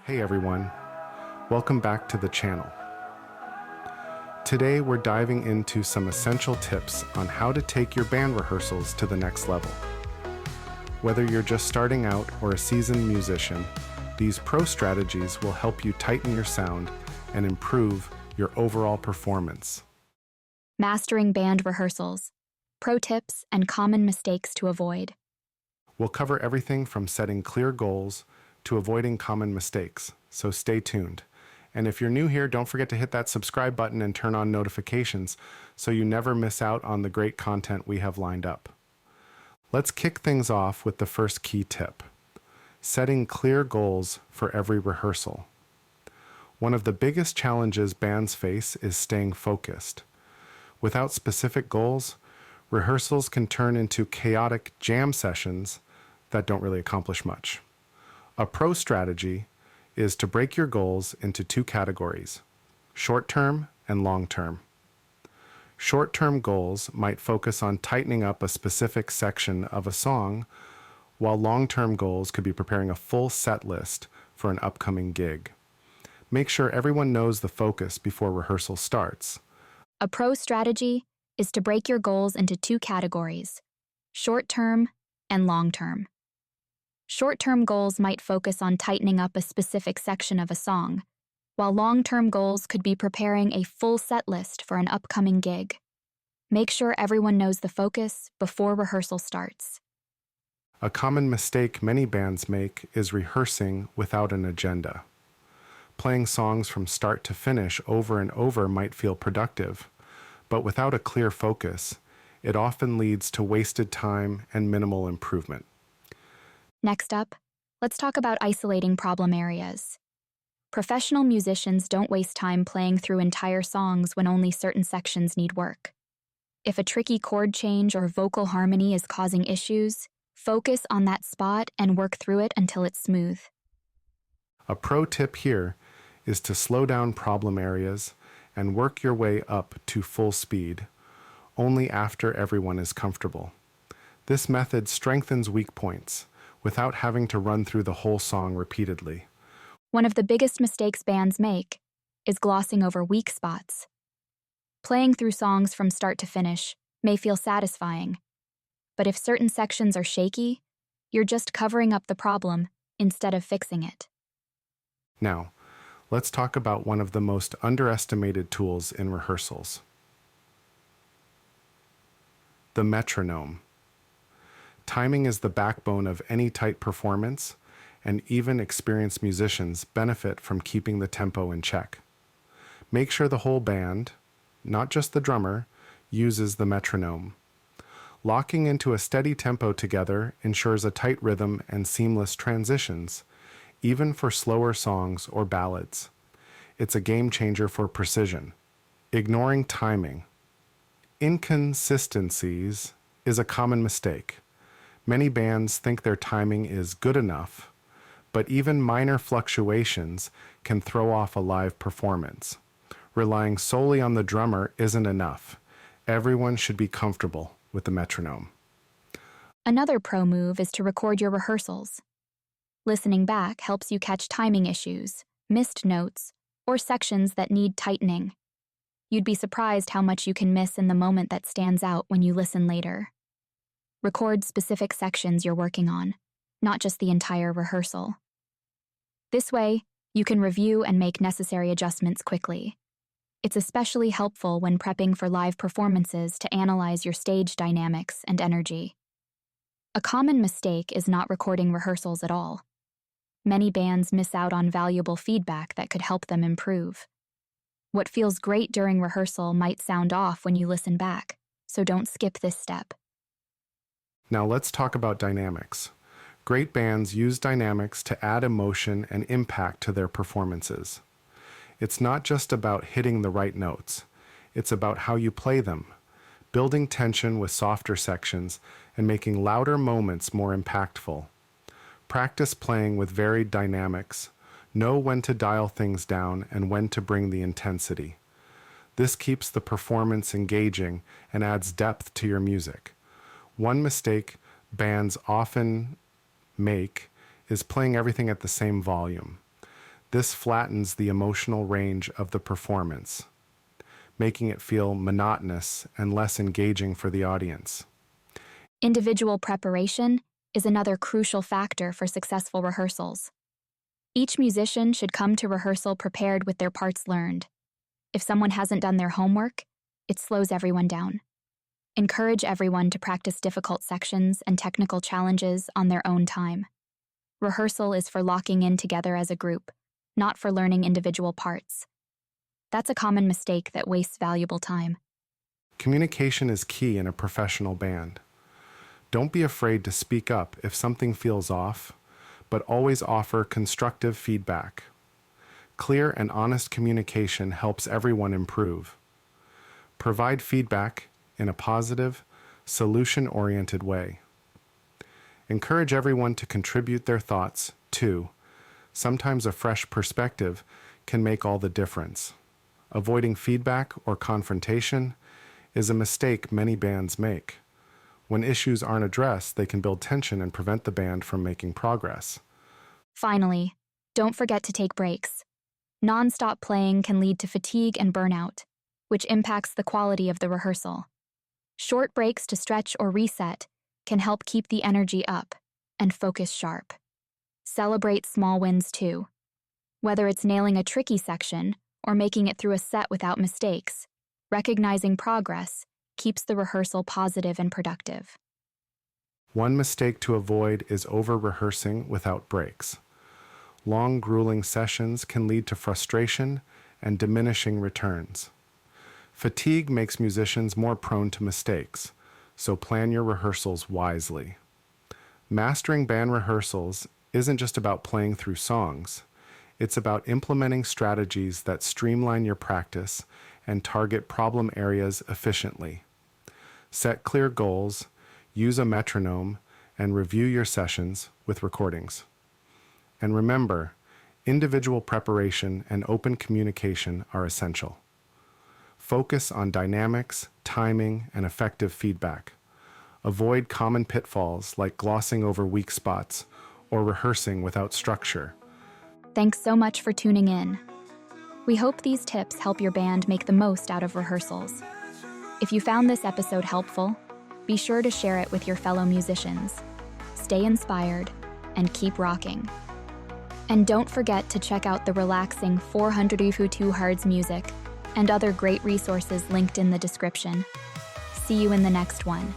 Hey everyone, welcome back to the channel. Today we're diving into some essential tips on how to take your band rehearsals to the next level. Whether you're just starting out or a seasoned musician, these pro strategies will help you tighten your sound and improve your overall performance. Mastering band rehearsals, pro tips and common mistakes to avoid. We'll cover everything from setting clear goals to avoiding common mistakes, so stay tuned. And if you're new here, don't forget to hit that subscribe button and turn on notifications so you never miss out on the great content we have lined up. Let's kick things off with the first key tip: setting clear goals for every rehearsal. One of the biggest challenges bands face is staying focused. Without specific goals, rehearsals can turn into chaotic jam sessions that don't really accomplish much. A pro strategy is to break your goals into two categories: short-term and long-term. Short-term goals might focus on tightening up a specific section of a song, while long-term goals could be preparing a full set list for an upcoming gig. Make sure everyone knows the focus before rehearsal starts. A pro strategy is to break your goals into two categories: short-term and long-term. Short-term goals might focus on tightening up a specific section of a song, while long-term goals could be preparing a full set list for an upcoming gig. Make sure everyone knows the focus before rehearsal starts. A common mistake many bands make is rehearsing without an agenda. Playing songs from start to finish over and over might feel productive, but without a clear focus, it often leads to wasted time and minimal improvement. Next up, let's talk about isolating problem areas. Professional musicians don't waste time playing through entire songs when only certain sections need work. If a tricky chord change or vocal harmony is causing issues, focus on that spot and work through it until it's smooth. A pro tip here is to slow down problem areas and work your way up to full speed, only after everyone is comfortable. This method strengthens weak points without having to run through the whole song repeatedly. One of the biggest mistakes bands make is glossing over weak spots. Playing through songs from start to finish may feel satisfying, but if certain sections are shaky, you're just covering up the problem instead of fixing it. Now, let's talk about one of the most underestimated tools in rehearsals: the metronome. Timing is the backbone of any tight performance, and even experienced musicians benefit from keeping the tempo in check. Make sure the whole band, not just the drummer, uses the metronome. Locking into a steady tempo together ensures a tight rhythm and seamless transitions, even for slower songs or ballads. It's a game changer for precision. Ignoring timing. Inconsistencies is a common mistake. Many bands think their timing is good enough, but even minor fluctuations can throw off a live performance. Relying solely on the drummer isn't enough. Everyone should be comfortable with the metronome. Another pro move is to record your rehearsals. Listening back helps you catch timing issues, missed notes, or sections that need tightening. You'd be surprised how much you can miss in the moment that stands out when you listen later. Record specific sections you're working on, not just the entire rehearsal. This way, you can review and make necessary adjustments quickly. It's especially helpful when prepping for live performances to analyze your stage dynamics and energy. A common mistake is not recording rehearsals at all. Many bands miss out on valuable feedback that could help them improve. What feels great during rehearsal might sound off when you listen back, so don't skip this step. Now let's talk about dynamics. Great bands use dynamics to add emotion and impact to their performances. It's not just about hitting the right notes. It's about how you play them, building tension with softer sections and making louder moments more impactful. Practice playing with varied dynamics. Know when to dial things down and when to bring the intensity. This keeps the performance engaging and adds depth to your music. One mistake bands often make is playing everything at the same volume. This flattens the emotional range of the performance, making it feel monotonous and less engaging for the audience. Individual preparation is another crucial factor for successful rehearsals. Each musician should come to rehearsal prepared with their parts learned. If someone hasn't done their homework, it slows everyone down. Encourage everyone to practice difficult sections and technical challenges on their own time. Rehearsal is for locking in together as a group, not for learning individual parts. That's a common mistake that wastes valuable time. Communication is key in a professional band. Don't be afraid to speak up if something feels off, but always offer constructive feedback. Clear and honest communication helps everyone improve. Provide feedback in a positive, solution-oriented way. Encourage everyone to contribute their thoughts, too. Sometimes a fresh perspective can make all the difference. Avoiding feedback or confrontation is a mistake many bands make. When issues aren't addressed, they can build tension and prevent the band from making progress. Finally, don't forget to take breaks. Non-stop playing can lead to fatigue and burnout, which impacts the quality of the rehearsal. Short breaks to stretch or reset can help keep the energy up and focus sharp. Celebrate small wins too. Whether it's nailing a tricky section or making it through a set without mistakes, recognizing progress keeps the rehearsal positive and productive. One mistake to avoid is over-rehearsing without breaks. Long, grueling sessions can lead to frustration and diminishing returns. Fatigue makes musicians more prone to mistakes, so plan your rehearsals wisely. Mastering band rehearsals isn't just about playing through songs. It's about implementing strategies that streamline your practice and target problem areas efficiently. Set clear goals, use a metronome, and review your sessions with recordings. And remember, individual preparation and open communication are essential. Focus on dynamics, timing, and effective feedback. Avoid common pitfalls like glossing over weak spots or rehearsing without structure. Thanks so much for tuning in. We hope these tips help your band make the most out of rehearsals. If you found this episode helpful, be sure to share it with your fellow musicians. Stay inspired and keep rocking. And don't forget to check out the relaxing 402 Hertz music and other great resources linked in the description. See you in the next one.